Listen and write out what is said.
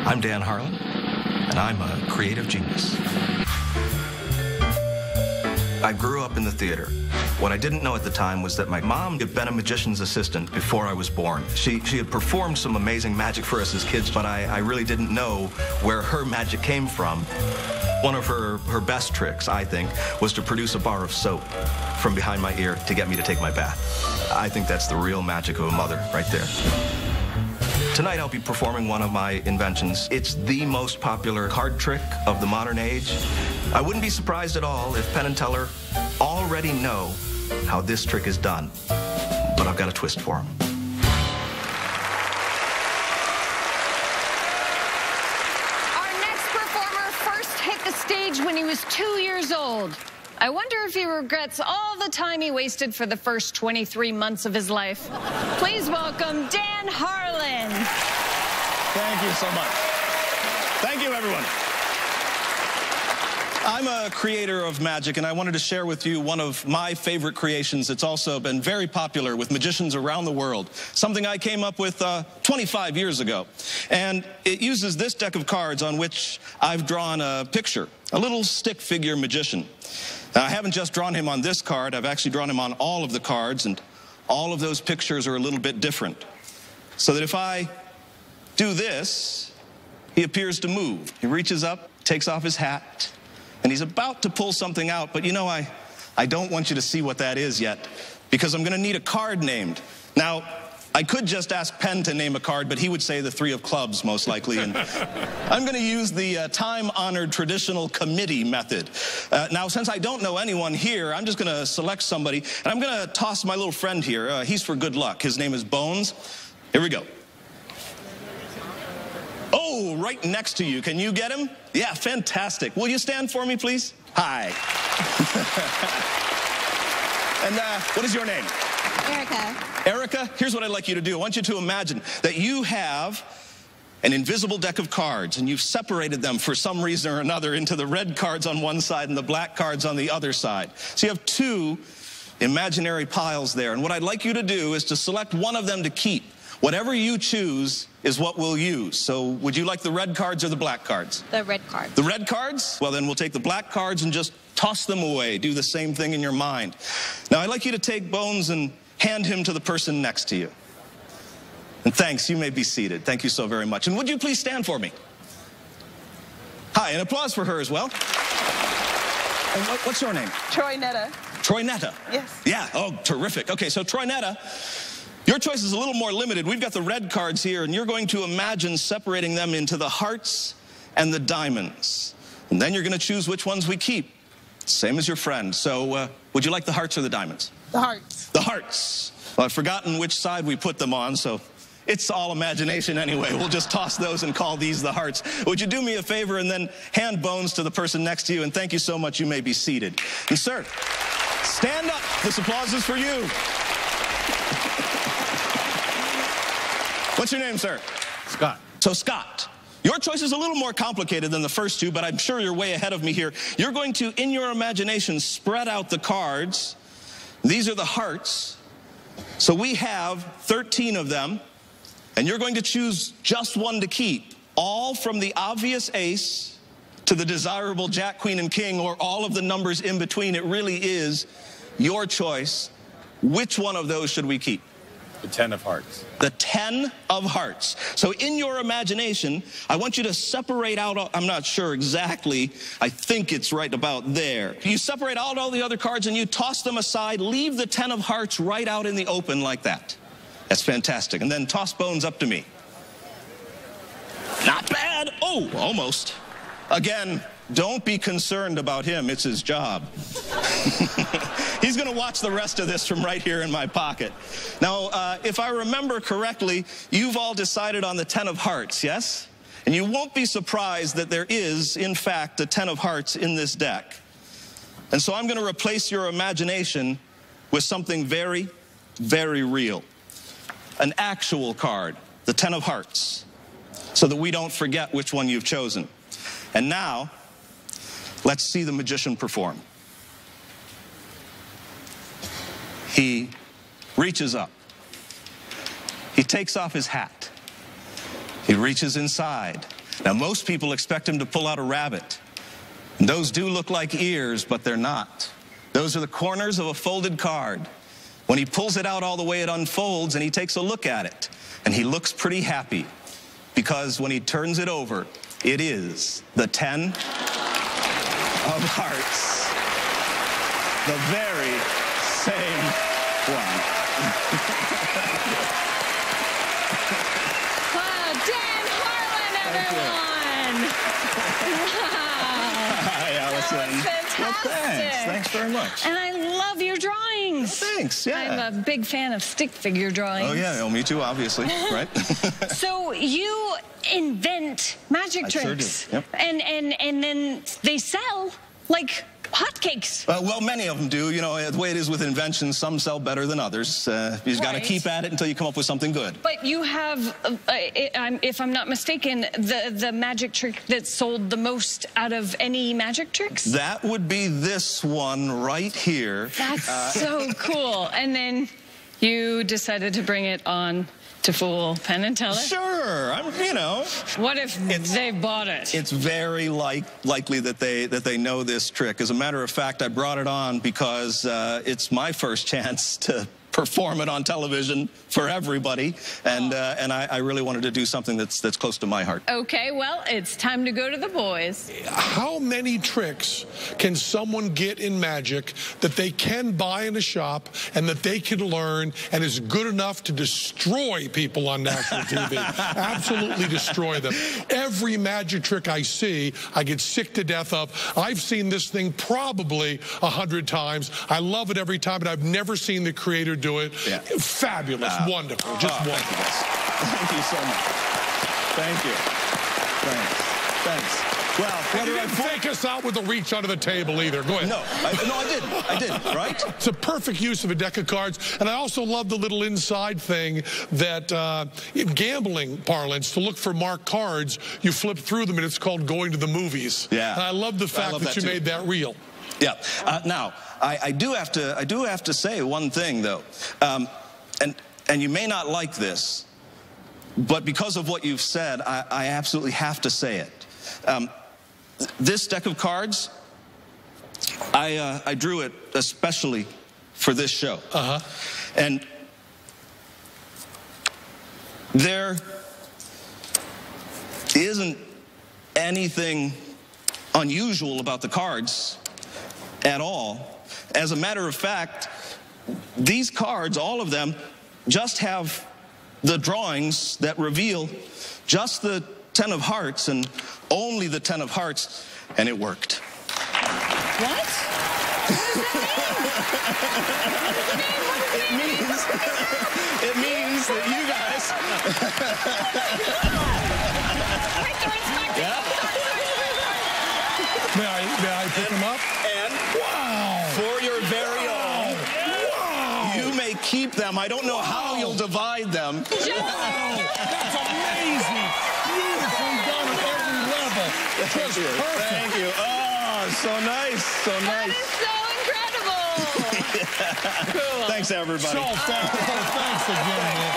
I'm Dan Harlan, and I'm a creative genius. I grew up in the theater. What I didn't know at the time was that my mom had been a magician's assistant before I was born. She had performed some amazing magic for us as kids, but I really didn't know where her magic came from. One of her best tricks, I think, was to produce a bar of soap from behind my ear to get me to take my bath. I think that's the real magic of a mother right there. Tonight I'll be performing one of my inventions. It's the most popular card trick of the modern age. I wouldn't be surprised at all if Penn and Teller already know how this trick is done, but I've got a twist for them. Our next performer first hit the stage when he was 2 years old. I wonder if he regrets all the time he wasted for the first 23 months of his life. Please welcome Dan Harlan. Thank you so much. Thank you, everyone. I'm a creator of magic, and I wanted to share with you one of my favorite creations. It's also been very popular with magicians around the world, something I came up with 25 years ago. And it uses this deck of cards on which I've drawn a picture, a little stick figure magician. Now, I haven't just drawn him on this card, I've actually drawn him on all of the cards, and all of those pictures are a little bit different. So that if I do this, he appears to move. He reaches up, takes off his hat, and he's about to pull something out, but you know, I don't want you to see what that is yet, because I'm gonna need a card named. Now, I could just ask Penn to name a card, but he would say the 3 of clubs, most likely, and I'm gonna use the time-honored traditional committee method. Now, since I don't know anyone here, I'm just gonna select somebody, and I'm gonna toss my little friend here. He's for good luck. His name is Bones. Here we go. Oh, right next to you. Can you get him? Yeah, fantastic. Will you stand for me, please? Hi. And what is your name? Erica. Erica, here's what I'd like you to do. I want you to imagine that you have an invisible deck of cards, and you've separated them for some reason or another into the red cards on one side and the black cards on the other side. So you have 2 imaginary piles there, and what I'd like you to do is to select one of them to keep. Whatever you choose is what we'll use. So would you like the red cards or the black cards? The red cards. The red cards? Well, then we'll take the black cards and just toss them away. Do the same thing in your mind. Now, I'd like you to take Bones and hand him to the person next to you. And thanks, you may be seated. Thank you so very much. And would you please stand for me? Hi, and applause for her as well. And what's your name? Troy Netta. Troy Netta? Yes. Yeah, oh, terrific. Okay, so Troy Netta, your choice is a little more limited. We've got the red cards here, and you're going to imagine separating them into the hearts and the diamonds. And then you're going to choose which ones we keep. Same as your friend. So would you like the hearts or the diamonds? The hearts. The hearts. Well, I've forgotten which side we put them on, so it's all imagination anyway. We'll just toss those and call these the hearts. Would you do me a favor and then hand Bones to the person next to you? And thank you so much. You may be seated. And sir, stand up. This applause is for you. What's your name, sir? Scott. So Scott, your choice is a little more complicated than the first 2, but I'm sure you're way ahead of me here. You're going to, in your imagination, spread out the cards. These are the hearts. So we have 13 of them, and you're going to choose just one to keep, all from the obvious ace to the desirable jack, queen, and king, or all of the numbers in between. It really is your choice. Which one of those should we keep? The 10 of hearts. The 10 of hearts. So in your imagination, I want you to separate out, I'm not sure exactly, I think it's right about there. You separate out all the other cards and you toss them aside, leave the 10 of hearts right out in the open like that. That's fantastic. And then toss Bones up to me. Not bad. Oh, almost. Again, don't be concerned about him. It's his job. He's going to watch the rest of this from right here in my pocket. Now, if I remember correctly, you've all decided on the 10 of hearts, yes? And you won't be surprised that there is, in fact, a 10 of hearts in this deck. And so I'm going to replace your imagination with something very, very real. An actual card, the 10 of hearts, so that we don't forget which one you've chosen. And now, let's see the magician perform. He reaches up. He takes off his hat. He reaches inside. Now, most people expect him to pull out a rabbit. And those do look like ears, but they're not. Those are the corners of a folded card. When he pulls it out all the way, it unfolds, and he takes a look at it. And he looks pretty happy, because when he turns it over, it is the 10 of hearts. The very same one. Wow, Dan Harlan, everyone! Wow. Hi, Allison. That was fantastic. Well, thanks. Thanks very much. And I love your drawings. Thanks, yeah. I'm a big fan of stick figure drawings. Oh, yeah, oh, me too, obviously, right? So you invent magic tricks. Sure do. Yep. And then they sell like hotcakes. Well, many of them do. You know, the way it is with inventions, some sell better than others. You just got to keep at it until you come up with something good. But you have, if I'm not mistaken, the magic trick that sold the most out of any magic tricks? That would be this one right here. That's so cool. And then you decided to bring it on to fool Penn and Teller? Sure, you know. What if they bought it? It's very likely that they know this trick. As a matter of fact, I brought it on because it's my first chance to perform it on television for everybody, and I really wanted to do something that's close to my heart. Okay, well, it's time to go to the boys. How many tricks can someone get in magic that they can buy in a shop and that they can learn and is good enough to destroy people on national TV? Absolutely destroy them. Every magic trick I see, I get sick to death of. I've seen this thing probably 100 times. I love it every time, but I've never seen the creator do it. Yeah. Fabulous, wonderful, just wonderful. Thank you so much. Thank you. Thanks. Well, and you didn't fake us out with a reach under the table either. Go ahead. No, I didn't, right? It's a perfect use of a deck of cards. And I also love the little inside thing that in gambling parlance, to look for marked cards, you flip through them and it's called going to the movies. Yeah. And I love the fact that you made that real. Yeah. Now, I do have to say one thing though, and you may not like this, but because of what you've said, I absolutely have to say it. This deck of cards, I drew it especially for this show. And there isn't anything unusual about the cards at all. As a matter of fact, these cards, all of them, just have the drawings that reveal just the 10 of hearts and only the 10 of hearts, and it worked. What? It means that you guys... May I pick them up? And for your very own, you may keep them. I don't know how you'll divide them. That's amazing. Beautifully done at every level. Just perfect. Thank you. Oh, so nice. So nice. That is so incredible. Cool. Thanks, everybody. So thankful. Thanks again, man.